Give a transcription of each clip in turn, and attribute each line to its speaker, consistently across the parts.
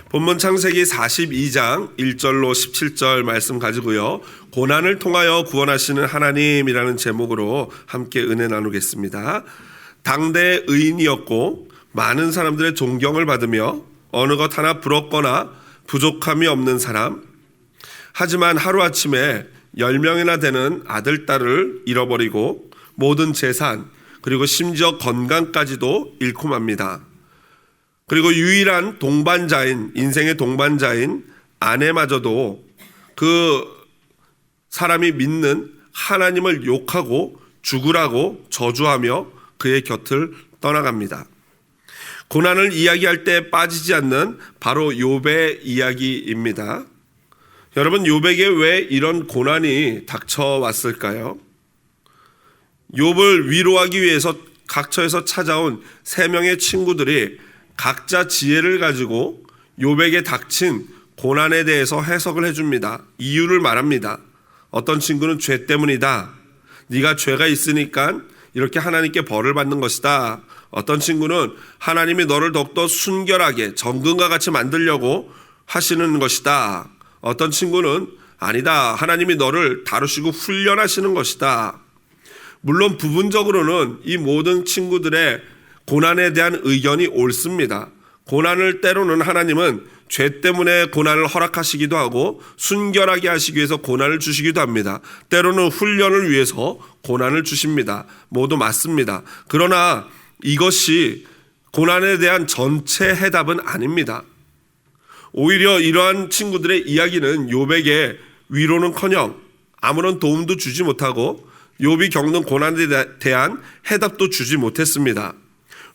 Speaker 1: 본문 창세기 42장 1절로 17절 말씀 가지고요, 고난을 통하여 구원하시는 하나님이라는 제목으로 함께 은혜 나누겠습니다. 당대의 의인이었고 많은 사람들의 존경을 받으며 어느 것 하나 부럽거나 부족함이 없는 사람, 하지만 하루아침에 10명이나 되는 아들, 딸을 잃어버리고 모든 재산 그리고 심지어 건강까지도 잃고 맙니다. 그리고 유일한 동반자인, 인생의 동반자인 아내마저도 그 사람이 믿는 하나님을 욕하고 죽으라고 저주하며 그의 곁을 떠나갑니다. 고난을 이야기할 때 빠지지 않는 바로 욥의 이야기입니다. 여러분, 욥에게 왜 이런 고난이 닥쳐왔을까요? 욥을 위로하기 위해서 각처에서 찾아온 3명의 친구들이 각자 지혜를 가지고 욥에게 닥친 고난에 대해서 해석을 해줍니다. 이유를 말합니다. 어떤 친구는 죄 때문이다. 네가 죄가 있으니까 이렇게 하나님께 벌을 받는 것이다. 어떤 친구는 하나님이 너를 더욱더 순결하게 정금과 같이 만들려고 하시는 것이다. 어떤 친구는 아니다. 하나님이 너를 다루시고 훈련하시는 것이다. 물론 부분적으로는 이 모든 친구들의 고난에 대한 의견이 옳습니다. 고난을 때로는 하나님은 죄 때문에 고난을 허락하시기도 하고 순결하게 하시기 위해서 고난을 주시기도 합니다. 때로는 훈련을 위해서 고난을 주십니다. 모두 맞습니다. 그러나 이것이 고난에 대한 전체 해답은 아닙니다. 오히려 이러한 친구들의 이야기는 욥에게 위로는커녕 아무런 도움도 주지 못하고 욥이 겪는 고난에 대한 해답도 주지 못했습니다.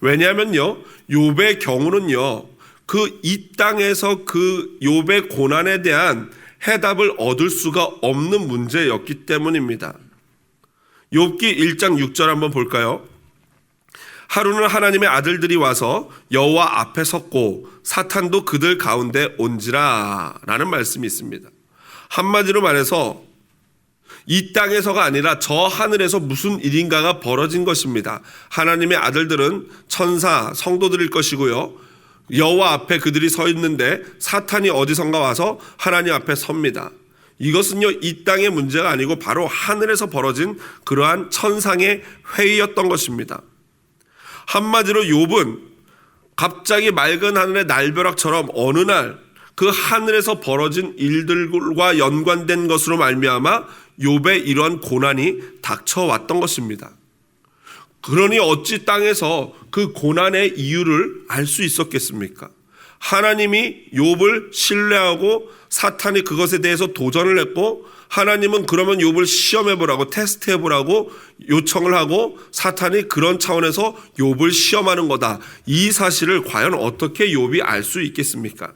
Speaker 1: 왜냐하면요, 욥의 경우는요, 그 이 땅에서 그 욥의 고난에 대한 해답을 얻을 수가 없는 문제였기 때문입니다. 욥기 1장 6절 한번 볼까요? 하루는 하나님의 아들들이 와서 여호와 앞에 섰고 사탄도 그들 가운데 온지라 라는 말씀이 있습니다. 한마디로 말해서 이 땅에서가 아니라 저 하늘에서 무슨 일인가가 벌어진 것입니다. 하나님의 아들들은 천사, 성도들일 것이고요, 여호와 앞에 그들이 서 있는데 사탄이 어디선가 와서 하나님 앞에 섭니다. 이것은요, 이 땅의 문제가 아니고 바로 하늘에서 벌어진 그러한 천상의 회의였던 것입니다. 한마디로 욥은 갑자기 맑은 하늘의 날벼락처럼 어느 날 그 하늘에서 벌어진 일들과 연관된 것으로 말미암아 욥의 이러한 고난이 닥쳐왔던 것입니다. 그러니 어찌 땅에서 그 고난의 이유를 알 수 있었겠습니까? 하나님이 욥을 신뢰하고 사탄이 그것에 대해서 도전을 했고, 하나님은 그러면 욥을 시험해보라고, 테스트해보라고 요청을 하고, 사탄이 그런 차원에서 욥을 시험하는 거다. 이 사실을 과연 어떻게 욥이 알 수 있겠습니까?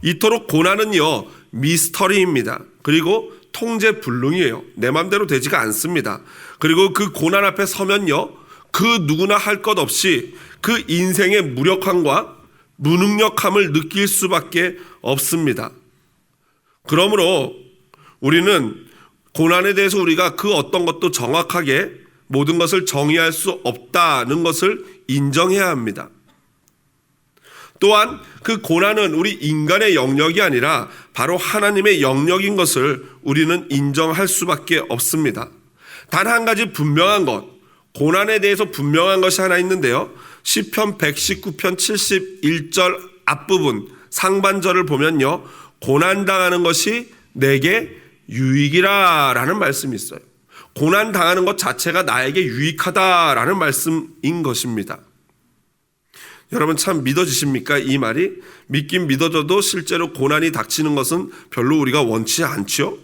Speaker 1: 이토록 고난은요, 미스터리입니다. 그리고 통제불능이에요. 내 맘대로 되지가 않습니다. 그리고 그 고난 앞에 서면요, 그 누구나 할 것 없이 그 인생의 무력함과 무능력함을 느낄 수밖에 없습니다. 그러므로 우리는 고난에 대해서 우리가 그 어떤 것도 정확하게 모든 것을 정의할 수 없다는 것을 인정해야 합니다. 또한 그 고난은 우리 인간의 영역이 아니라 바로 하나님의 영역인 것을 우리는 인정할 수밖에 없습니다. 단 한 가지 분명한 것, 고난에 대해서 분명한 것이 하나 있는데요, 시편 119편 71절 앞부분 상반절을 보면요, 고난당하는 것이 내게 유익이라 라는 말씀이 있어요. 고난당하는 것 자체가 나에게 유익하다라는 말씀인 것입니다. 여러분, 참 믿어지십니까? 이 말이? 믿긴 믿어져도 실제로 고난이 닥치는 것은 별로 우리가 원치 않죠.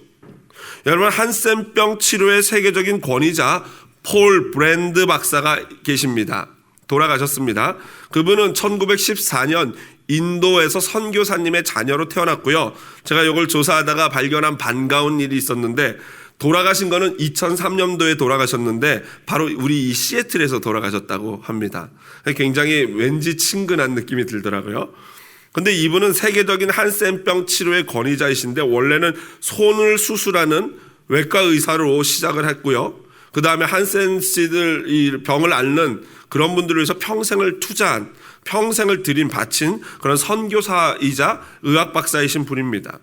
Speaker 1: 여러분, 한센병 치료의 세계적인 권위자 폴 브랜드 박사가 계십니다. 돌아가셨습니다. 그분은 1914년 인도에서 선교사님의 자녀로 태어났고요, 제가 이걸 조사하다가 발견한 반가운 일이 있었는데, 돌아가신 거는 2003년도에 돌아가셨는데 바로 우리 이 시애틀에서 돌아가셨다고 합니다. 굉장히 왠지 친근한 느낌이 들더라고요. 근데 이분은 세계적인 한센병 치료의 권위자이신데 원래는 손을 수술하는 외과 의사로 시작을 했고요, 그 다음에 한센 씨들 이 병을 앓는 그런 분들을 위해서 평생을 투자한, 평생을 바친 그런 선교사이자 의학 박사이신 분입니다.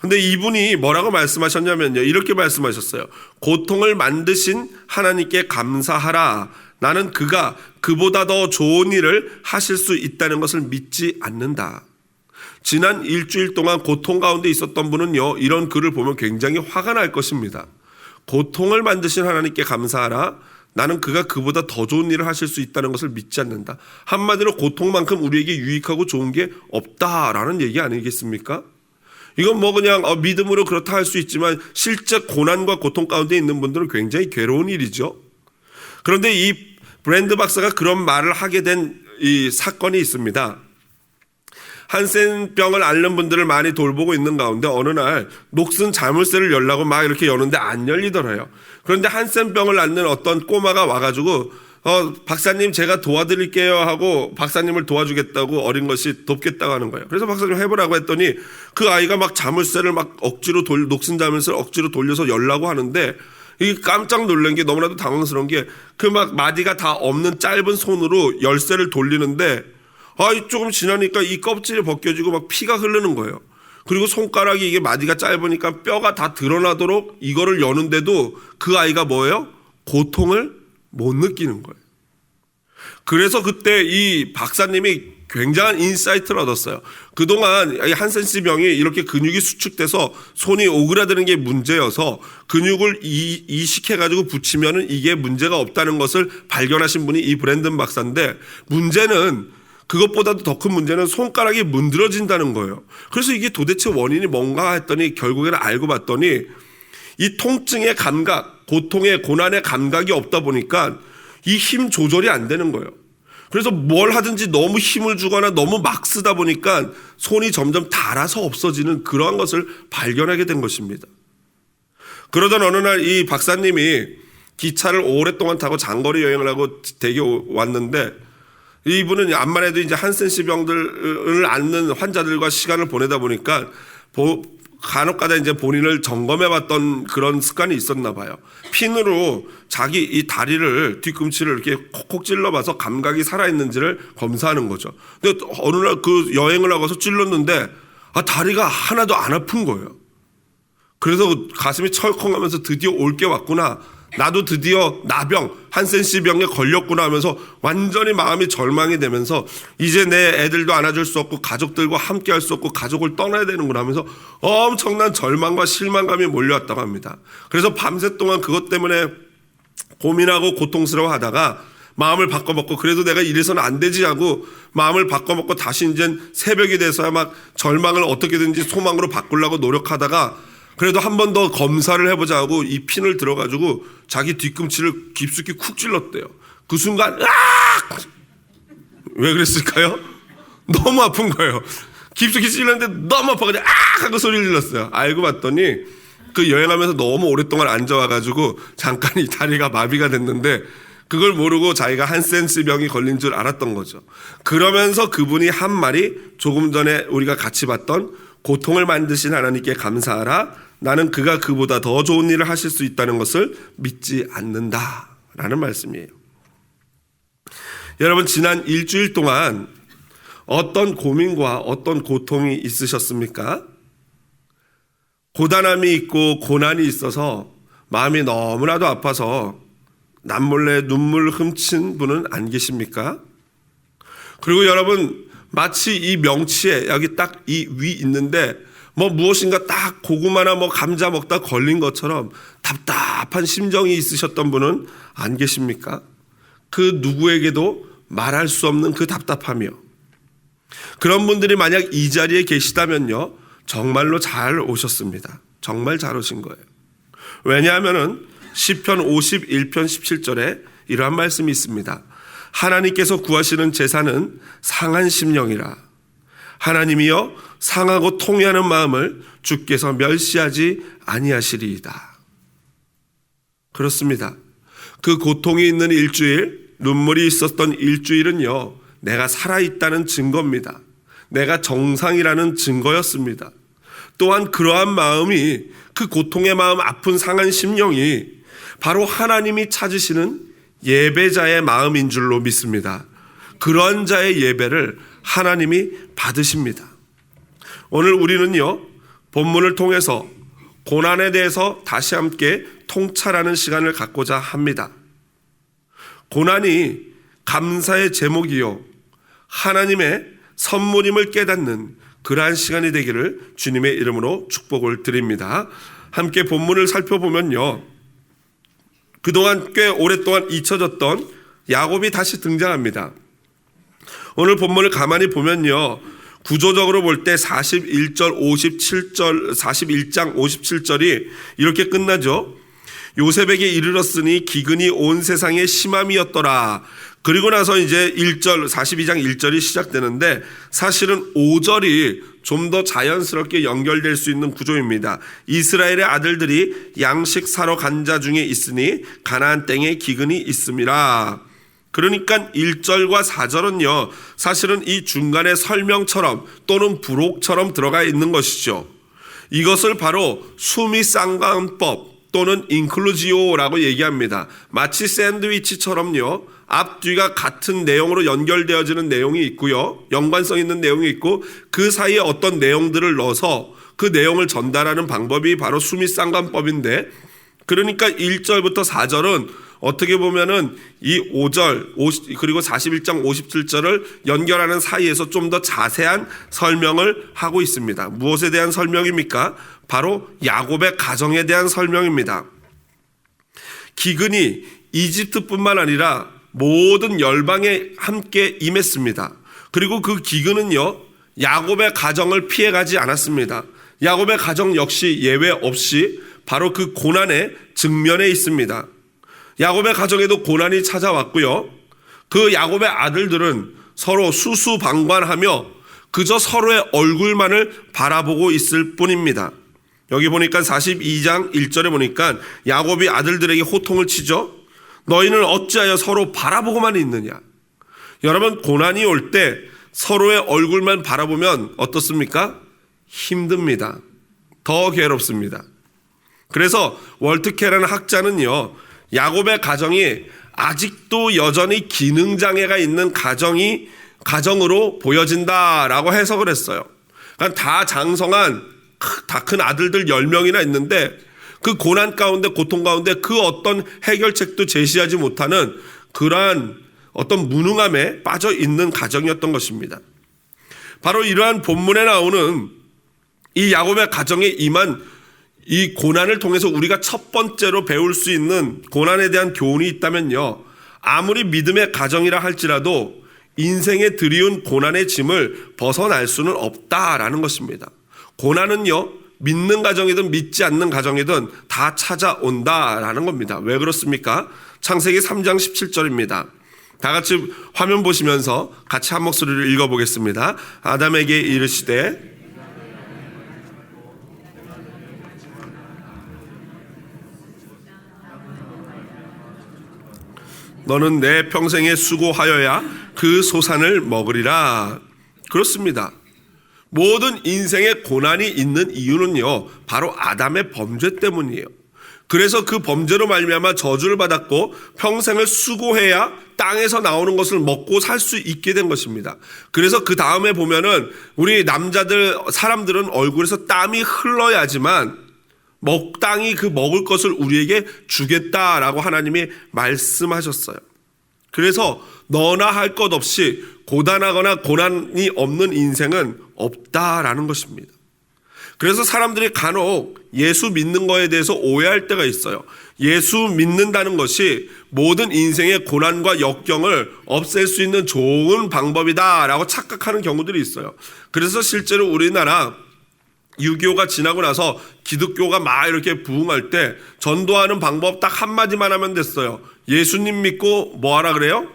Speaker 1: 근데 이분이 뭐라고 말씀하셨냐면요, 이렇게 말씀하셨어요. 고통을 만드신 하나님께 감사하라. 나는 그가 그보다 더 좋은 일을 하실 수 있다는 것을 믿지 않는다. 지난 일주일 동안 고통 가운데 있었던 분은요, 이런 글을 보면 굉장히 화가 날 것입니다. 고통을 만드신 하나님께 감사하라. 나는 그가 그보다 더 좋은 일을 하실 수 있다는 것을 믿지 않는다. 한마디로 고통만큼 우리에게 유익하고 좋은 게 없다라는 얘기 아니겠습니까? 이건 뭐 그냥 믿음으로 그렇다 할 수 있지만 실제 고난과 고통 가운데 있는 분들은 굉장히 괴로운 일이죠. 그런데 이 브랜드 박사가 그런 말을 하게 된 이 사건이 있습니다. 한센병을 앓는 분들을 많이 돌보고 있는 가운데 어느 날 녹슨 자물쇠를 열라고 막 이렇게 여는데 안 열리더래요. 그런데 한센병을 앓는 어떤 꼬마가 와가지고 박사님 제가 도와드릴게요 하고 박사님을 도와주겠다고 어린 것이 돕겠다고 하는 거예요. 그래서 박사님 해보라고 했더니 그 아이가 막 자물쇠를 막 억지로 녹슨 자물쇠를 억지로 돌려서 열라고 하는데 이 깜짝 놀란 게 너무나도 당황스러운 게 그 막 마디가 다 없는 짧은 손으로 열쇠를 돌리는데 조금 지나니까 이 껍질이 벗겨지고 막 피가 흐르는 거예요. 그리고 손가락이 이게 마디가 짧으니까 뼈가 다 드러나도록 이거를 여는데도 그 아이가 뭐예요? 고통을 못 느끼는 거예요. 그래서 그때 이 박사님이 굉장한 인사이트를 얻었어요. 그동안 한센 씨 병이 이렇게 근육이 수축돼서 손이 오그라드는 게 문제여서 근육을 이식해가지고 붙이면은 이게 문제가 없다는 것을 발견하신 분이 이 브랜든 박사인데, 문제는 그것보다도 더 큰 문제는 손가락이 문드러진다는 거예요. 그래서 이게 도대체 원인이 뭔가 했더니 결국에는 알고 봤더니 이 통증의 감각, 고통의 고난의 감각이 없다 보니까 이 힘 조절이 안 되는 거예요. 그래서 뭘 하든지 너무 힘을 주거나 너무 막 쓰다 보니까 손이 점점 닳아서 없어지는 그러한 것을 발견하게 된 것입니다. 그러던 어느 날 이 박사님이 기차를 오랫동안 타고 장거리 여행을 하고 댁에 왔는데, 이분은 암만 해도 이제 한센 씨 병들을 앓는 환자들과 시간을 보내다 보니까 간혹가다 이제 본인을 점검해 봤던 그런 습관이 있었나 봐요. 핀으로 자기 이 다리를, 뒤꿈치를 이렇게 콕콕 찔러봐서 감각이 살아있는지를 검사하는 거죠. 근데 어느 날 그 여행을 하고서 찔렀는데 다리가 하나도 안 아픈 거예요. 그래서 가슴이 철컹하면서 드디어 올 게 왔구나. 나도 드디어 나병, 한센 씨 병에 걸렸구나 하면서 완전히 마음이 절망이 되면서 이제 내 애들도 안아줄 수 없고 가족들과 함께 할 수 없고 가족을 떠나야 되는구나 하면서 엄청난 절망과 실망감이 몰려왔다고 합니다. 그래서 밤새 동안 그것 때문에 고민하고 고통스러워 하다가 마음을 바꿔먹고 그래도 내가 이래서는 안 되지 하고 마음을 바꿔먹고 다시 이제 새벽이 돼서야 막 절망을 어떻게든지 소망으로 바꾸려고 노력하다가 그래도 한 번 더 검사를 해보자 하고 이 핀을 들어가지고 자기 뒤꿈치를 깊숙이 쿡 찔렀대요. 그 순간 으악! 왜 그랬을까요? 너무 아픈 거예요. 깊숙이 찔렀는데 너무 아파가지고 악! 하고 소리를 질렀어요. 알고 봤더니 그 여행하면서 너무 오랫동안 앉아와가지고 잠깐 이 다리가 마비가 됐는데 그걸 모르고 자기가 한센 씨 병이 걸린 줄 알았던 거죠. 그러면서 그분이 한 말이 조금 전에 우리가 같이 봤던 고통을 만드신 하나님께 감사하라. 나는 그가 그보다 더 좋은 일을 하실 수 있다는 것을 믿지 않는다 라는 말씀이에요. 여러분, 지난 일주일 동안 어떤 고민과 어떤 고통이 있으셨습니까? 고단함이 있고 고난이 있어서 마음이 너무나도 아파서 남몰래 눈물 훔친 분은 안 계십니까? 그리고 여러분, 마치 이 명치에 여기 딱 이 위 있는데 무엇인가 딱 고구마나 감자 먹다 걸린 것처럼 답답한 심정이 있으셨던 분은 안 계십니까? 그 누구에게도 말할 수 없는 그 답답함이요. 그런 분들이 만약 이 자리에 계시다면요, 정말로 잘 오셨습니다. 정말 잘 오신 거예요. 왜냐하면은 시편 51편 17절에 이러한 말씀이 있습니다. 하나님께서 구하시는 제사는 상한 심령이라. 하나님이여 상하고 통회하는 마음을 주께서 멸시하지 아니하시리이다. 그렇습니다. 그 고통이 있는 일주일, 눈물이 있었던 일주일은요, 내가 살아있다는 증거입니다. 내가 정상이라는 증거였습니다. 또한 그러한 마음이, 그 고통의 마음, 아픈 상한 심령이 바로 하나님이 찾으시는 예배자의 마음인 줄로 믿습니다. 그런 자의 예배를 하나님이 받으십니다. 오늘 우리는요, 본문을 통해서 고난에 대해서 다시 함께 통찰하는 시간을 갖고자 합니다. 고난이 감사의 제목이요, 하나님의 선물임을 깨닫는 그러한 시간이 되기를 주님의 이름으로 축복을 드립니다. 함께 본문을 살펴보면요, 그동안 꽤 오랫동안 잊혀졌던 야곱이 다시 등장합니다. 오늘 본문을 가만히 보면요, 구조적으로 볼 때 41장 57절이 이렇게 끝나죠. 요셉에게 이르렀으니 기근이 온 세상에 심함이었더라. 그리고 나서 이제 42장 1절이 시작되는데, 사실은 5절이 좀 더 자연스럽게 연결될 수 있는 구조입니다. 이스라엘의 아들들이 양식 사러 간 자 중에 있으니 가나안 땅에 기근이 있음이라. 그러니까 1절과 4절은요, 사실은 이 중간에 설명처럼 또는 부록처럼 들어가 있는 것이죠. 이것을 바로 수미상관법 또는 인클루지오라고 얘기합니다. 마치 샌드위치처럼요, 앞뒤가 같은 내용으로 연결되어지는 내용이 있고요, 연관성 있는 내용이 있고, 그 사이에 어떤 내용들을 넣어서 그 내용을 전달하는 방법이 바로 수미상관법인데, 그러니까 1절부터 4절은 어떻게 보면은 이 5절 그리고 41장 57절을 연결하는 사이에서 좀 더 자세한 설명을 하고 있습니다. 무엇에 대한 설명입니까? 바로 야곱의 가정에 대한 설명입니다. 기근이 이집트뿐만 아니라 모든 열방에 함께 임했습니다. 그리고 그 기근은요, 야곱의 가정을 피해가지 않았습니다. 야곱의 가정 역시 예외 없이 바로 그 고난의 직면에 있습니다. 야곱의 가정에도 고난이 찾아왔고요, 그 야곱의 아들들은 서로 수수방관하며 그저 서로의 얼굴만을 바라보고 있을 뿐입니다. 여기 보니까 42장 1절에 보니까 야곱이 아들들에게 호통을 치죠. 너희는 어찌하여 서로 바라보고만 있느냐. 여러분, 고난이 올 때 서로의 얼굴만 바라보면 어떻습니까? 힘듭니다. 더 괴롭습니다. 그래서 월트케라는 학자는요, 야곱의 가정이 아직도 여전히 기능장애가 있는 가정으로 보여진다라고 해석을 했어요. 그러니까 다 장성한 다 큰 아들들 10명이나 있는데 그 고난 가운데, 고통 가운데 그 어떤 해결책도 제시하지 못하는 그러한 어떤 무능함에 빠져 있는 가정이었던 것입니다. 바로 이러한 본문에 나오는 이 야곱의 가정에 임한 이 고난을 통해서 우리가 첫 번째로 배울 수 있는 고난에 대한 교훈이 있다면요, 아무리 믿음의 가정이라 할지라도 인생에 들이운 고난의 짐을 벗어날 수는 없다라는 것입니다. 고난은요, 믿는 가정이든 믿지 않는 가정이든 다 찾아온다라는 겁니다. 왜 그렇습니까? 창세기 3장 17절입니다. 다 같이 화면 보시면서 같이 한 목소리를 읽어보겠습니다. 아담에게 이르시되 너는 내 평생에 수고하여야 그 소산을 먹으리라. 그렇습니다. 모든 인생에 고난이 있는 이유는요, 바로 아담의 범죄 때문이에요. 그래서 그 범죄로 말미암아 저주를 받았고 평생을 수고해야 땅에서 나오는 것을 먹고 살 수 있게 된 것입니다. 그래서 그 다음에 보면은 우리 사람들은 얼굴에서 땀이 흘러야지만 땅이 그 먹을 것을 우리에게 주겠다라고 하나님이 말씀하셨어요. 그래서 너나 할 것 없이 고단하거나 고난이 없는 인생은 없다라는 것입니다. 그래서 사람들이 간혹 예수 믿는 거에 대해서 오해할 때가 있어요. 예수 믿는다는 것이 모든 인생의 고난과 역경을 없앨 수 있는 좋은 방법이다라고 착각하는 경우들이 있어요. 그래서 실제로 우리나라 6.25가 지나고 나서 기독교가 막 이렇게 부흥할 때 전도하는 방법 딱 한마디만 하면 됐어요. 예수님 믿고 뭐 하라 그래요?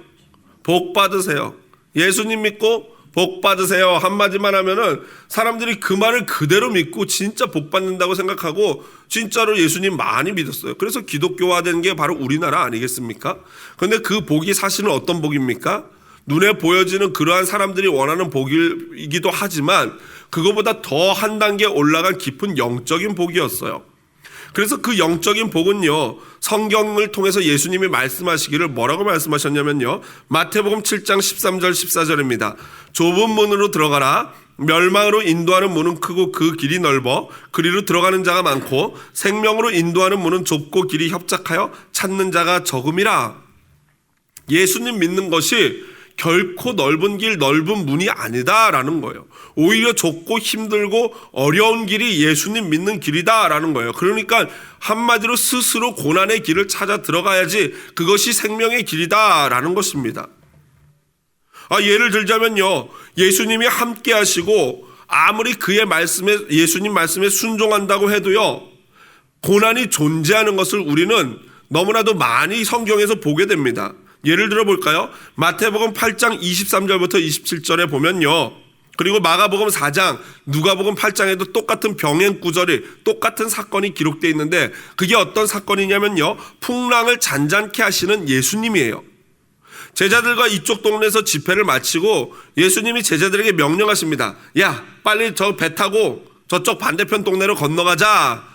Speaker 1: 복 받으세요. 예수님 믿고 복 받으세요. 한마디만 하면은 사람들이 그 말을 그대로 믿고 진짜 복 받는다고 생각하고 진짜로 예수님 많이 믿었어요. 그래서 기독교화된 게 바로 우리나라 아니겠습니까? 그런데 그 복이 사실은 어떤 복입니까? 눈에 보여지는 그러한 사람들이 원하는 복이기도 하지만 그거보다 더 한 단계 올라간 깊은 영적인 복이었어요. 그래서 그 영적인 복은요, 성경을 통해서 예수님이 말씀하시기를 뭐라고 말씀하셨냐면요, 마태복음 7장 13절 14절입니다. 좁은 문으로 들어가라. 멸망으로 인도하는 문은 크고 그 길이 넓어 그리로 들어가는 자가 많고 생명으로 인도하는 문은 좁고 길이 협착하여 찾는 자가 적음이라. 예수님 믿는 것이 결코 넓은 길, 넓은 문이 아니다라는 거예요. 오히려 좁고 힘들고 어려운 길이 예수님 믿는 길이다라는 거예요. 그러니까 한마디로 스스로 고난의 길을 찾아 들어가야지 그것이 생명의 길이다라는 것입니다. 예를 들자면요, 예수님이 함께 하시고 아무리 그의 말씀에, 예수님 말씀에 순종한다고 해도요, 고난이 존재하는 것을 우리는 너무나도 많이 성경에서 보게 됩니다. 예를 들어 볼까요? 마태복음 8장 23절부터 27절에 보면요, 그리고 마가복음 4장, 누가복음 8장에도 똑같은 병행 구절이, 똑같은 사건이 기록되어 있는데, 그게 어떤 사건이냐면요, 풍랑을 잔잔케 하시는 예수님이에요. 제자들과 이쪽 동네에서 집회를 마치고 예수님이 제자들에게 명령하십니다. 야, 빨리 저 배 타고 저쪽 반대편 동네로 건너가자.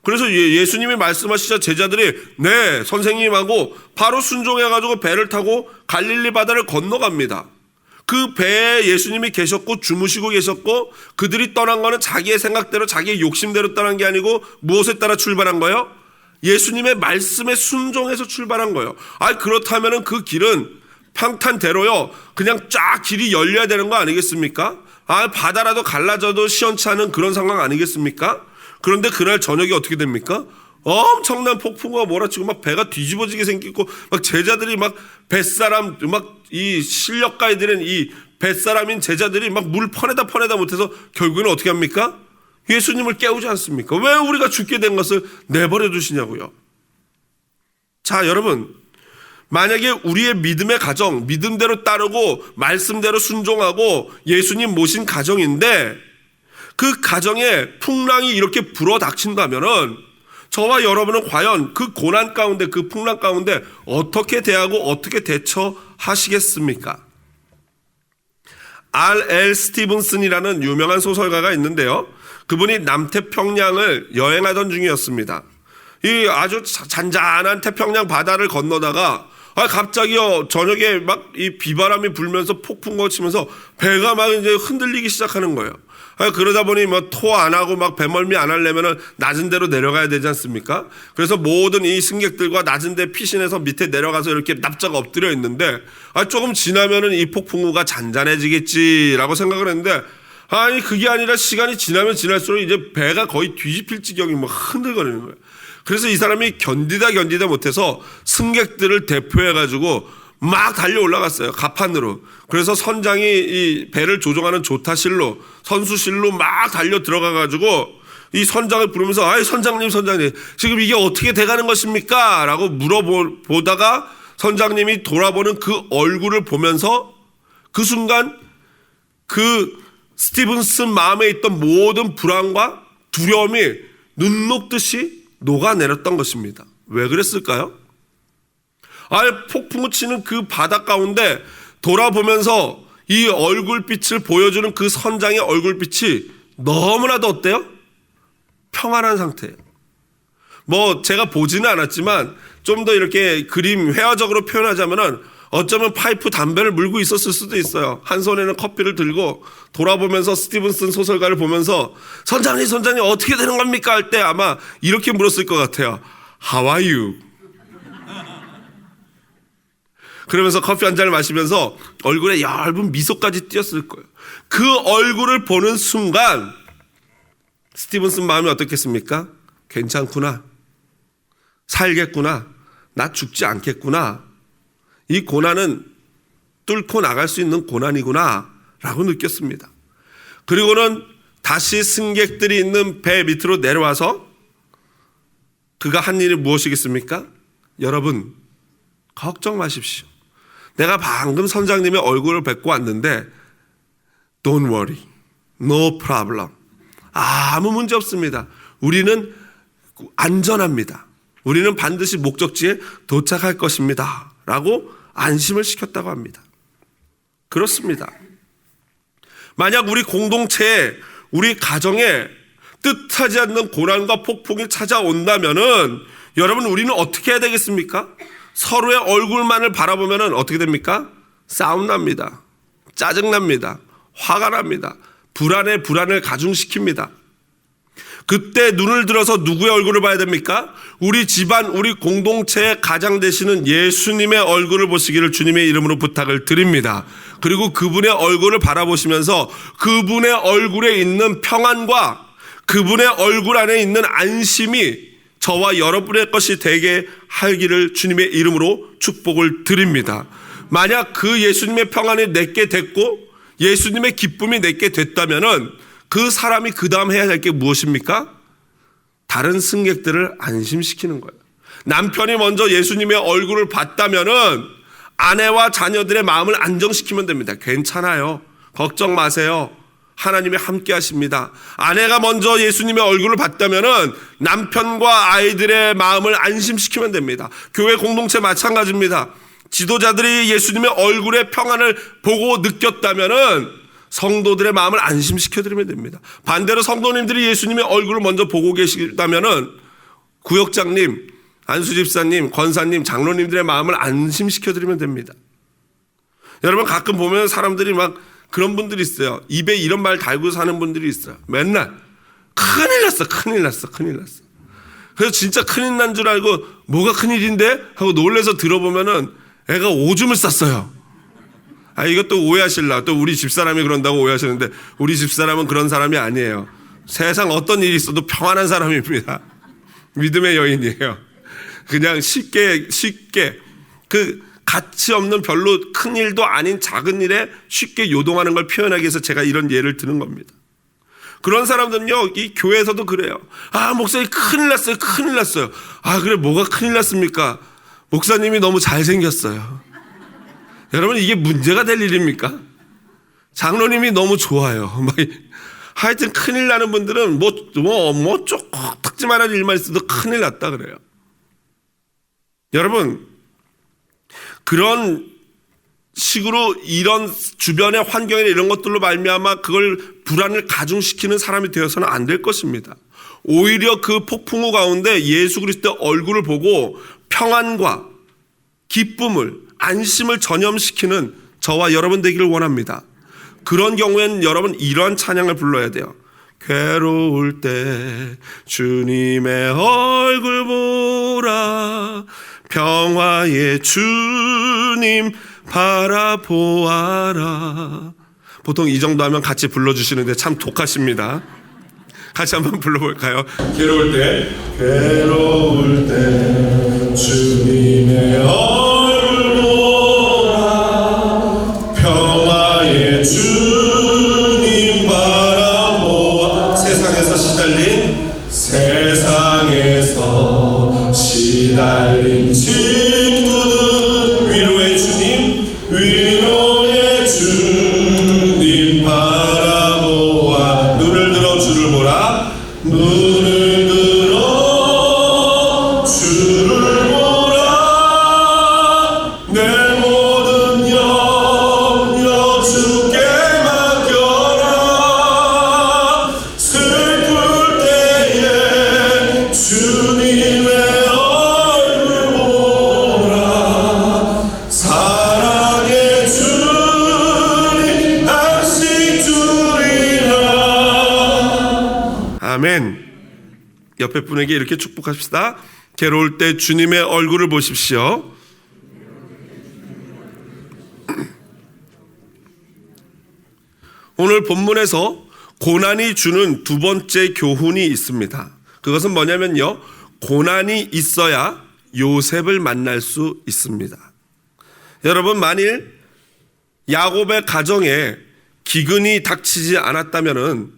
Speaker 1: 그래서 예수님이 말씀하시자 제자들이 네, 선생님하고 바로 순종해가지고 배를 타고 갈릴리 바다를 건너갑니다. 그 배에 예수님이 계셨고 주무시고 계셨고, 그들이 떠난 거는 자기의 생각대로 자기의 욕심대로 떠난 게 아니고 무엇에 따라 출발한 거예요? 예수님의 말씀에 순종해서 출발한 거예요. 그렇다면 그 길은 평탄대로요, 그냥 쫙 길이 열려야 되는 거 아니겠습니까? 바다라도 갈라져도 시원치 않은 그런 상황 아니겠습니까? 그런데 그날 저녁에 어떻게 됩니까? 엄청난 폭풍우가 몰아치고 막 배가 뒤집어지게 생기고, 막 제자들이 막 뱃사람, 막 이 실력가이들은 이 뱃사람인 제자들이 막 물 퍼내다 못해서 결국에는 어떻게 합니까? 예수님을 깨우지 않습니까? 왜 우리가 죽게 된 것을 내버려 두시냐고요. 자, 여러분, 만약에 우리의 믿음의 가정, 믿음대로 따르고 말씀대로 순종하고 예수님 모신 가정인데 그 가정에 풍랑이 이렇게 불어닥친다면은 저와 여러분은 과연 그 고난 가운데, 그 풍랑 가운데 어떻게 대하고 어떻게 대처하시겠습니까? R.L. 스티븐슨이라는 유명한 소설가가 있는데요, 그분이 남태평양을 여행하던 중이었습니다. 이 아주 잔잔한 태평양 바다를 건너다가 갑자기요, 저녁에 막 이 비바람이 불면서 폭풍과 치면서 배가 막 이제 흔들리기 시작하는 거예요. 그러다 보니 뭐 토 안 하고 막 배멀미 안 하려면은 낮은 데로 내려가야 되지 않습니까? 그래서 모든 이 승객들과 낮은 데 피신해서 밑에 내려가서 이렇게 납작 엎드려 있는데, 조금 지나면은 이 폭풍우가 잔잔해지겠지라고 생각을 했는데, 그게 아니라 시간이 지나면 지날수록 이제 배가 거의 뒤집힐 지경이 막 흔들거리는 거예요. 그래서 이 사람이 견디다 못해서 승객들을 대표해가지고 막 달려 올라갔어요, 가판으로. 그래서 선장이 이 배를 조종하는 조타실로, 선수실로 막 달려 들어가가지고 이 선장을 부르면서 선장님, 지금 이게 어떻게 돼가는 것입니까? 라고 물어보다가 선장님이 돌아보는 그 얼굴을 보면서 그 순간 그 스티븐슨 마음에 있던 모든 불안과 두려움이 눈 녹듯이 녹아내렸던 것입니다. 왜 그랬을까요? 폭풍우 치는 그 바다 가운데 돌아보면서 이 얼굴빛을 보여주는 그 선장의 얼굴빛이 너무나도 어때요? 평안한 상태예요. 뭐 제가 보지는 않았지만 좀 더 이렇게 그림 회화적으로 표현하자면은 어쩌면 파이프 담배를 물고 있었을 수도 있어요. 한 손에는 커피를 들고 돌아보면서 스티븐슨 소설가를 보면서 선장님 어떻게 되는 겁니까? 할 때 아마 이렇게 물었을 것 같아요. How are you? 그러면서 커피 한 잔을 마시면서 얼굴에 얇은 미소까지 띄었을 거예요. 그 얼굴을 보는 순간 스티븐슨 마음이 어떻겠습니까? 괜찮구나. 살겠구나. 나 죽지 않겠구나. 이 고난은 뚫고 나갈 수 있는 고난이구나 라고 느꼈습니다. 그리고는 다시 승객들이 있는 배 밑으로 내려와서 그가 한 일이 무엇이겠습니까? 여러분, 걱정 마십시오. 내가 방금 선장님의 얼굴을 뵙고 왔는데 Don't worry, no problem. 아무 문제 없습니다. 우리는 안전합니다. 우리는 반드시 목적지에 도착할 것입니다 라고 안심을 시켰다고 합니다. 그렇습니다. 만약 우리 공동체에, 우리 가정에 뜻하지 않는 고난과 폭풍이 찾아온다면은 여러분 우리는 어떻게 해야 되겠습니까? 서로의 얼굴만을 바라보면은 어떻게 됩니까? 싸움 납니다. 짜증 납니다. 화가 납니다. 불안을 가중시킵니다. 그때 눈을 들어서 누구의 얼굴을 봐야 됩니까? 우리 집안, 우리 공동체의 가장 되시는 예수님의 얼굴을 보시기를 주님의 이름으로 부탁을 드립니다. 그리고 그분의 얼굴을 바라보시면서 그분의 얼굴에 있는 평안과 그분의 얼굴 안에 있는 안심이 저와 여러분의 것이 되게 하기를 주님의 이름으로 축복을 드립니다. 만약 그 예수님의 평안이 내게 됐고 예수님의 기쁨이 내게 됐다면은 그 사람이 그 다음 해야 할 게 무엇입니까? 다른 승객들을 안심시키는 거예요. 남편이 먼저 예수님의 얼굴을 봤다면은 아내와 자녀들의 마음을 안정시키면 됩니다. 괜찮아요. 걱정 마세요. 하나님이 함께 하십니다. 아내가 먼저 예수님의 얼굴을 봤다면은 남편과 아이들의 마음을 안심시키면 됩니다. 교회 공동체 마찬가지입니다. 지도자들이 예수님의 얼굴의 평안을 보고 느꼈다면은 성도들의 마음을 안심시켜드리면 됩니다. 반대로 성도님들이 예수님의 얼굴을 먼저 보고 계시다면은 구역장님, 안수집사님, 권사님, 장로님들의 마음을 안심시켜드리면 됩니다. 여러분 가끔 보면 사람들이 막 그런 분들이 있어요. 입에 이런 말 달고 사는 분들이 있어요. 맨날 큰일 났어. 그래서 진짜 큰일 난 줄 알고 뭐가 큰일인데? 하고 놀래서 들어보면은 애가 오줌을 쌌어요. 이것도 오해하실라. 또 우리 집사람이 그런다고 오해하시는데 우리 집사람은 그런 사람이 아니에요. 세상 어떤 일이 있어도 평안한 사람입니다. 믿음의 여인이에요. 그냥 쉽게 그 가치 없는 별로 큰 일도 아닌 작은 일에 쉽게 요동하는 걸 표현하기 위해서 제가 이런 예를 드는 겁니다. 그런 사람들은요, 이 교회에서도 그래요. 목사님 큰일 났어요. 그래, 뭐가 큰일 났습니까? 목사님이 너무 잘생겼어요. 여러분, 이게 문제가 될 일입니까? 장로님이 너무 좋아요. 하여튼 큰일 나는 분들은 조금 특지만한 일만 있어도 큰일 났다 그래요. 여러분, 그런 식으로 이런 주변의 환경이나 이런 것들로 말미암아 그걸 불안을 가중시키는 사람이 되어서는 안 될 것입니다. 오히려 그 폭풍우 가운데 예수 그리스도의 얼굴을 보고 평안과 기쁨을, 안심을 전염시키는 저와 여러분 되기를 원합니다. 그런 경우에는 여러분 이러한 찬양을 불러야 돼요. 괴로울 때 주님의 얼굴 보라, 평화의 주님 바라보아라. 보통 이 정도 하면 같이 불러주시는데 참 독하십니다. 같이 한번 불러볼까요? 괴로울 때 주님의 얼굴 보라, 평화의 주님 바라보아. 세상에서 시달린 친구들, 위로의 주님 바라보아. 눈을 들어 주를 보라, 눈을 들어 주를 보라. 내 모든 염려 주께 맡겨라. 슬플 때에 주님의 얼굴 보라. 사랑의 주님 안식 주리라. 아멘. 옆에 분에게 이렇게 축복합시다. 괴로울 때 주님의 얼굴을 보십시오. 오늘 본문에서 고난이 주는 두 번째 교훈이 있습니다. 그것은 뭐냐면요, 고난이 있어야 요셉을 만날 수 있습니다. 여러분, 만일 야곱의 가정에 기근이 닥치지 않았다면은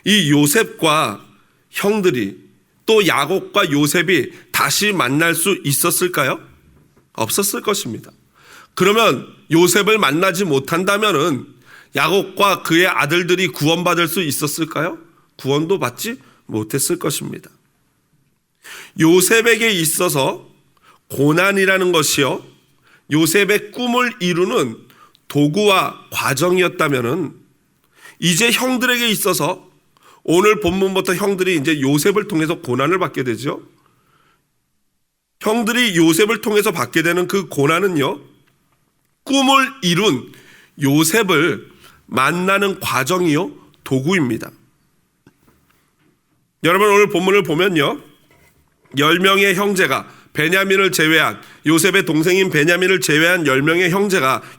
Speaker 1: 이 요셉과 형들이, 또 야곱과 요셉이 다시 만날 수 있었을까요? 없었을 것입니다. 그러면 요셉을 만나지 못한다면은 야곱과 그의 아들들이 구원받을 수 있었을까요? 구원도 받지 못했을 것입니다. 요셉에게 있어서 고난이라는 것이요, 요셉의 꿈을 이루는 도구와 과정이었다면은 이제 형들에게 있어서 오늘 본문부터 형들이 이제 요셉을 통해서 고난을 받게 되죠. 형들이 요셉을 통해서 받게 되는 그 고난은요, 꿈을 이룬 요셉을 만나는 과정이요, 도구입니다. 여러분, 오늘 본문을 보면요, 10명의 형제가 베냐민을 제외한, 요셉의 동생인 베냐민을 제외한 10명의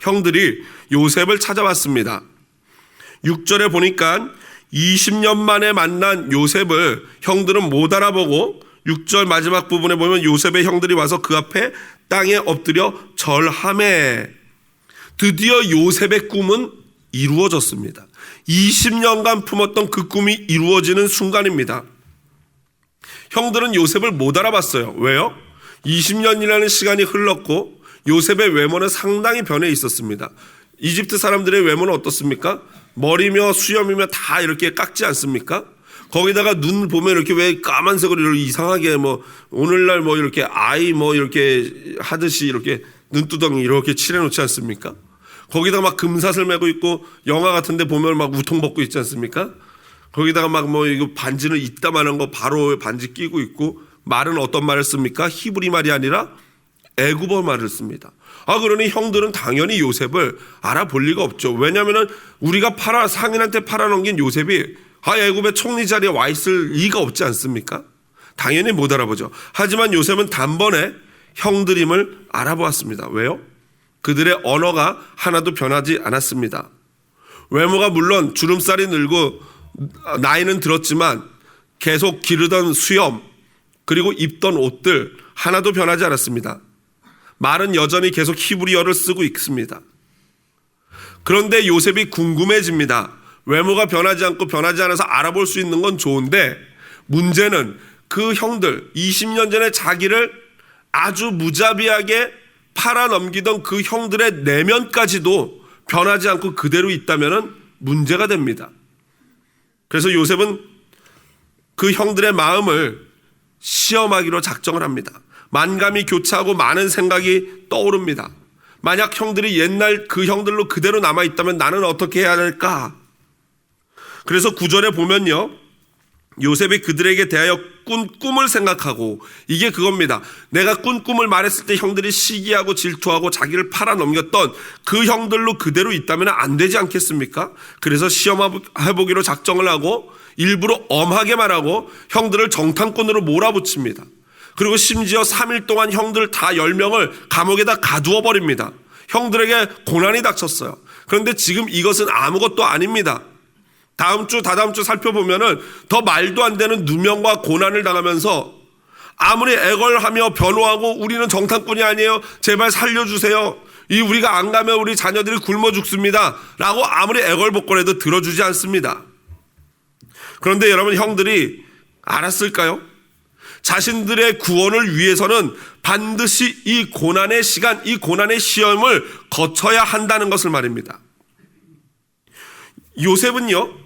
Speaker 1: 형들이 요셉을 찾아왔습니다. 6절에 보니까 20년 만에 만난 요셉을 형들은 못 알아보고, 6절 마지막 부분에 보면 요셉의 형들이 와서 그 앞에 땅에 엎드려 절하매. 드디어 요셉의 꿈은 이루어졌습니다. 20년간 품었던 그 꿈이 이루어지는 순간입니다. 형들은 요셉을 못 알아봤어요. 왜요? 20년이라는 시간이 흘렀고 요셉의 외모는 상당히 변해 있었습니다. 이집트 사람들의 외모는 어떻습니까? 머리며 수염이며 다 이렇게 깎지 않습니까? 거기다가 눈 보면 이렇게 왜 까만색으로 이상하게 오늘날 이렇게 아이 이렇게 하듯이 이렇게 눈두덩이 이렇게 칠해놓지 않습니까? 거기다가 막 금사슬 메고 있고 영화 같은 데 보면 막 우통 벗고 있지 않습니까? 거기다가 이거 반지는 이따만한 거 바로 반지 끼고 있고, 말은 어떤 말을 씁니까? 히브리 말이 아니라 애굽어 말을 씁니다. 그러니 형들은 당연히 요셉을 알아볼 리가 없죠. 왜냐하면 우리가 상인한테 팔아넘긴 요셉이 애굽의 총리 자리에 와 있을 리가 없지 않습니까? 당연히 못 알아보죠. 하지만 요셉은 단번에 형들임을 알아보았습니다. 왜요? 그들의 언어가 하나도 변하지 않았습니다. 외모가 물론 주름살이 늘고 나이는 들었지만 계속 기르던 수염, 그리고 입던 옷들 하나도 변하지 않았습니다. 말은 여전히 계속 히브리어를 쓰고 있습니다. 그런데 요셉이 궁금해집니다. 외모가 변하지 않고 변하지 않아서 알아볼 수 있는 건 좋은데, 문제는 그 형들, 20년 전에 자기를 아주 무자비하게 팔아넘기던 그 형들의 내면까지도 변하지 않고 그대로 있다면 문제가 됩니다. 그래서 요셉은 그 형들의 마음을 시험하기로 작정을 합니다. 만감이 교차하고 많은 생각이 떠오릅니다. 만약 형들이 옛날 그 형들로 그대로 남아있다면 나는 어떻게 해야 할까? 그래서 9절에 보면요, 요셉이 그들에게 대하여 꾼 꿈을 생각하고, 이게 그겁니다. 내가 꾼 꿈을 말했을 때 형들이 시기하고 질투하고 자기를 팔아넘겼던 그 형들로 그대로 있다면 안 되지 않겠습니까? 그래서 시험해보기로 작정을 하고 일부러 엄하게 말하고 형들을 정탐꾼으로 몰아붙입니다. 그리고 심지어 3일 동안 형들 다 10명을 감옥에다 가두어 버립니다. 형들에게 고난이 닥쳤어요. 그런데 지금 이것은 아무것도 아닙니다. 다음 주, 다다음 주 살펴보면은 더 말도 안 되는 누명과 고난을 당하면서 아무리 애걸하며 변호하고 우리는 정탐꾼이 아니에요, 제발 살려주세요, 우리가 안 가면 우리 자녀들이 굶어 죽습니다 라고 아무리 애걸복걸해도 들어주지 않습니다. 그런데 여러분, 형들이 알았을까요? 자신들의 구원을 위해서는 반드시 이 고난의 시간, 이 고난의 시험을 거쳐야 한다는 것을 말입니다. 요셉은요,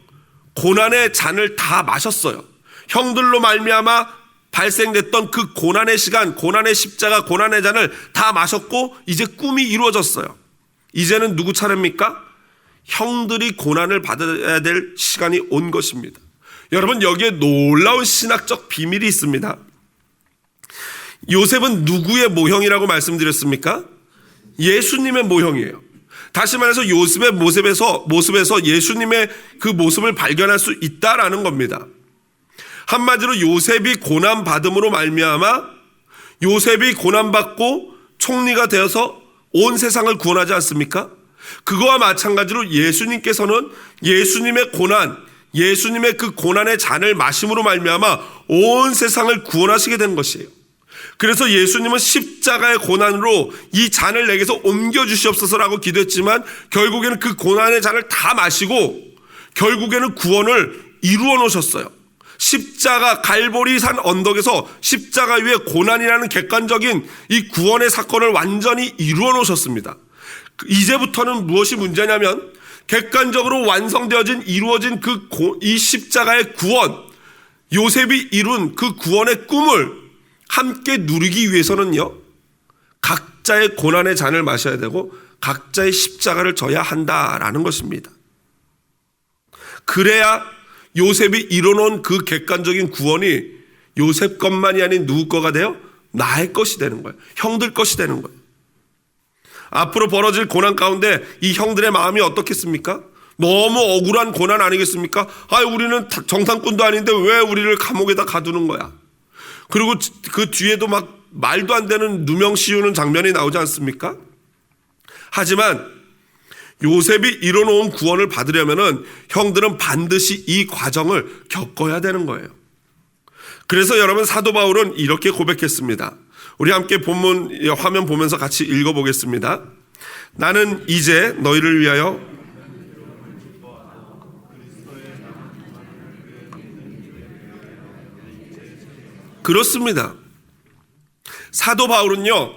Speaker 1: 고난의 잔을 다 마셨어요. 형들로 말미암아 발생됐던 그 고난의 시간, 고난의 십자가, 고난의 잔을 다 마셨고 이제 꿈이 이루어졌어요. 이제는 누구 차례입니까? 형들이 고난을 받아야 될 시간이 온 것입니다. 여러분, 여기에 놀라운 신학적 비밀이 있습니다. 요셉은 누구의 모형이라고 말씀드렸습니까? 예수님의 모형이에요. 다시 말해서 요셉의 모습에서 예수님의 그 모습을 발견할 수 있다라는 겁니다. 한마디로 요셉이 고난받음으로 말미암아, 요셉이 고난받고 총리가 되어서 온 세상을 구원하지 않습니까? 그거와 마찬가지로 예수님께서는 예수님의 고난, 예수님의 그 고난의 잔을 마심으로 말미암아 온 세상을 구원하시게 된 것이에요. 그래서 예수님은 십자가의 고난으로 이 잔을 내게서 옮겨주시옵소서라고 기도했지만 결국에는 그 고난의 잔을 다 마시고 결국에는 구원을 이루어 놓으셨어요. 십자가 갈보리산 언덕에서 십자가 위에 고난이라는 객관적인 이 구원의 사건을 완전히 이루어 놓으셨습니다. 이제부터는 무엇이 문제냐면 객관적으로 완성되어진 이루어진 이 십자가의 구원, 요셉이 이룬 그 구원의 꿈을 함께 누리기 위해서는요, 각자의 고난의 잔을 마셔야 되고 각자의 십자가를 져야 한다라는 것입니다. 그래야 요셉이 이뤄놓은 그 객관적인 구원이 요셉 것만이 아닌 누구 거가 돼요? 나의 것이 되는 거예요. 형들 것이 되는 거예요. 앞으로 벌어질 고난 가운데 이 형들의 마음이 어떻겠습니까? 너무 억울한 고난 아니겠습니까? 우리는 정상꾼도 아닌데 왜 우리를 감옥에다 가두는 거야? 그리고 그 뒤에도 막 말도 안 되는 누명 씌우는 장면이 나오지 않습니까? 하지만 요셉이 이뤄놓은 구원을 받으려면은 형들은 반드시 이 과정을 겪어야 되는 거예요. 그래서 여러분, 사도 바울은 이렇게 고백했습니다. 우리 함께 본문 화면 보면서 같이 읽어보겠습니다. 나는 이제 너희를 위하여 그렇습니다. 사도 바울은요,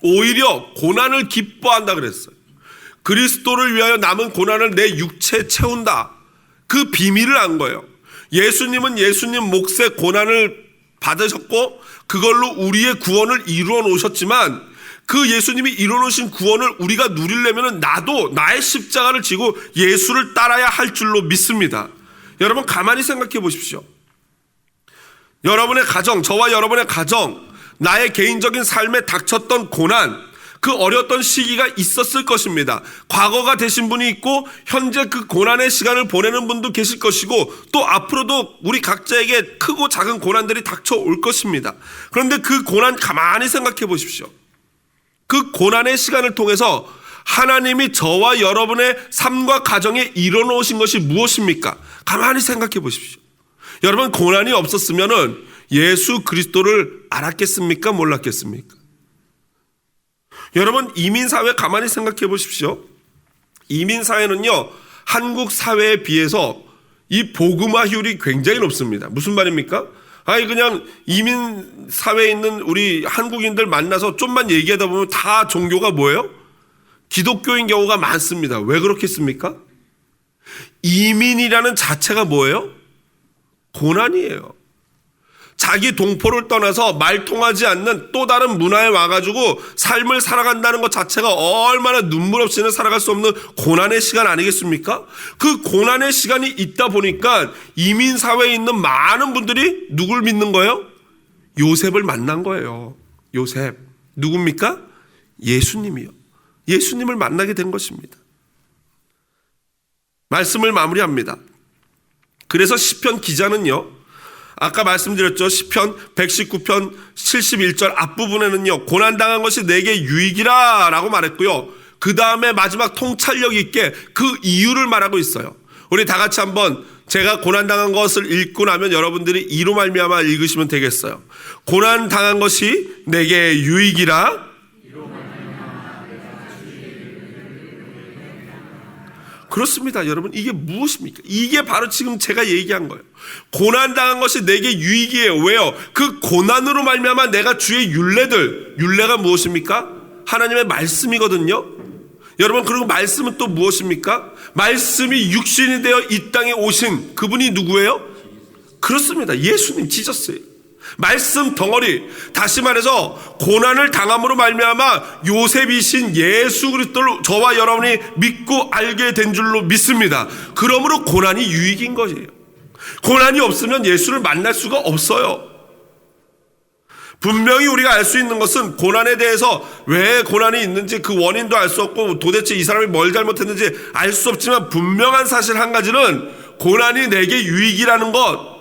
Speaker 1: 오히려 고난을 기뻐한다 그랬어요. 그리스도를 위하여 남은 고난을 내 육체에 채운다. 그 비밀을 안 거예요. 예수님은 예수님 몫의 고난을 받으셨고 그걸로 우리의 구원을 이루어 놓으셨지만, 그 예수님이 이루어 놓으신 구원을 우리가 누리려면 나도 나의 십자가를 지고 예수를 따라야 할 줄로 믿습니다. 여러분, 가만히 생각해 보십시오. 여러분의 가정, 저와 여러분의 가정, 나의 개인적인 삶에 닥쳤던 고난, 그 어려웠던 시기가 있었을 것입니다. 과거가 되신 분이 있고 현재 그 고난의 시간을 보내는 분도 계실 것이고, 또 앞으로도 우리 각자에게 크고 작은 고난들이 닥쳐올 것입니다. 그런데 그 고난 가만히 생각해 보십시오. 그 고난의 시간을 통해서 하나님이 저와 여러분의 삶과 가정에 이뤄놓으신 것이 무엇입니까? 가만히 생각해 보십시오. 여러분, 고난이 없었으면은 예수 그리스도를 알았겠습니까? 몰랐겠습니까? 여러분, 이민사회 가만히 생각해 보십시오. 이민사회는요, 한국 사회에 비해서 이 복음화율이 굉장히 높습니다. 무슨 말입니까? 그냥 이민사회에 있는 우리 한국인들 만나서 좀만 얘기하다 보면 다 종교가 뭐예요? 기독교인 경우가 많습니다. 왜 그렇겠습니까? 이민이라는 자체가 뭐예요? 고난이에요. 자기 동포를 떠나서 말 통하지 않는 또 다른 문화에 와가지고 삶을 살아간다는 것 자체가 얼마나 눈물 없이는 살아갈 수 없는 고난의 시간 아니겠습니까? 그 고난의 시간이 있다 보니까 이민사회에 있는 많은 분들이 누굴 믿는 거예요? 요셉을 만난 거예요. 요셉. 누굽니까? 예수님이요. 예수님을 만나게 된 것입니다. 말씀을 마무리합니다. 그래서 시편 기자는요, 아까 말씀드렸죠. 시편 119편 71절 앞부분에는요, 고난당한 것이 내게 유익이라 라고 말했고요, 그 다음에 마지막 통찰력 있게 그 이유를 말하고 있어요. 우리 다 같이 한번 제가 고난당한 것을 읽고 나면 여러분들이 이로 말미암아 읽으시면 되겠어요. 고난당한 것이 내게 유익이라. 그렇습니다. 여러분, 이게 무엇입니까? 이게 바로 지금 제가 얘기한 거예요. 고난당한 것이 내게 유익이에요. 왜요? 그 고난으로 말미암아 내가 주의 율례가 무엇입니까? 하나님의 말씀이거든요. 여러분, 그리고 말씀은 또 무엇입니까? 말씀이 육신이 되어 이 땅에 오신 그분이 누구예요? 그렇습니다. 예수님, 지저스예요. 말씀 덩어리. 다시 말해서 고난을 당함으로 말미암아 요셉이신 예수 그리스도를 저와 여러분이 믿고 알게 된 줄로 믿습니다. 그러므로 고난이 유익인 것이에요. 고난이 없으면 예수를 만날 수가 없어요. 분명히 우리가 알 수 있는 것은 고난에 대해서 왜 고난이 있는지 그 원인도 알 수 없고 도대체 이 사람이 뭘 잘못했는지 알 수 없지만, 분명한 사실 한 가지는 고난이 내게 유익이라는 것,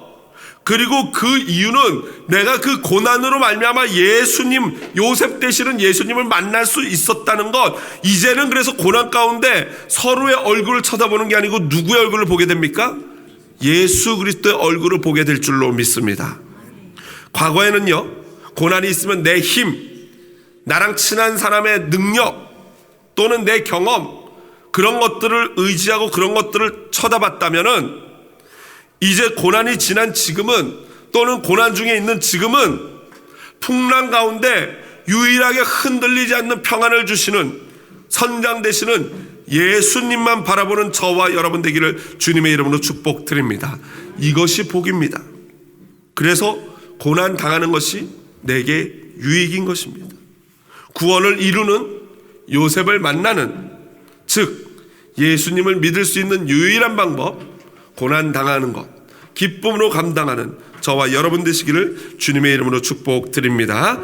Speaker 1: 그리고 그 이유는 내가 그 고난으로 말미암아 예수님, 요셉 되시는 예수님을 만날 수 있었다는 것. 이제는 그래서 고난 가운데 서로의 얼굴을 쳐다보는 게 아니고 누구의 얼굴을 보게 됩니까? 예수 그리스도의 얼굴을 보게 될 줄로 믿습니다. 과거에는요, 고난이 있으면 내 힘, 나랑 친한 사람의 능력 또는 내 경험, 그런 것들을 의지하고 그런 것들을 쳐다봤다면은, 이제 고난이 지난 지금은, 또는 고난 중에 있는 지금은 풍랑 가운데 유일하게 흔들리지 않는 평안을 주시는, 선장되시는 예수님만 바라보는 저와 여러분 되기를 주님의 이름으로 축복드립니다. 이것이 복입니다. 그래서 고난 당하는 것이 내게 유익인 것입니다. 구원을 이루는 요셉을 만나는, 즉 예수님을 믿을 수 있는 유일한 방법, 고난 당하는 것 기쁨으로 감당하는 저와 여러분 되시기를 주님의 이름으로 축복드립니다.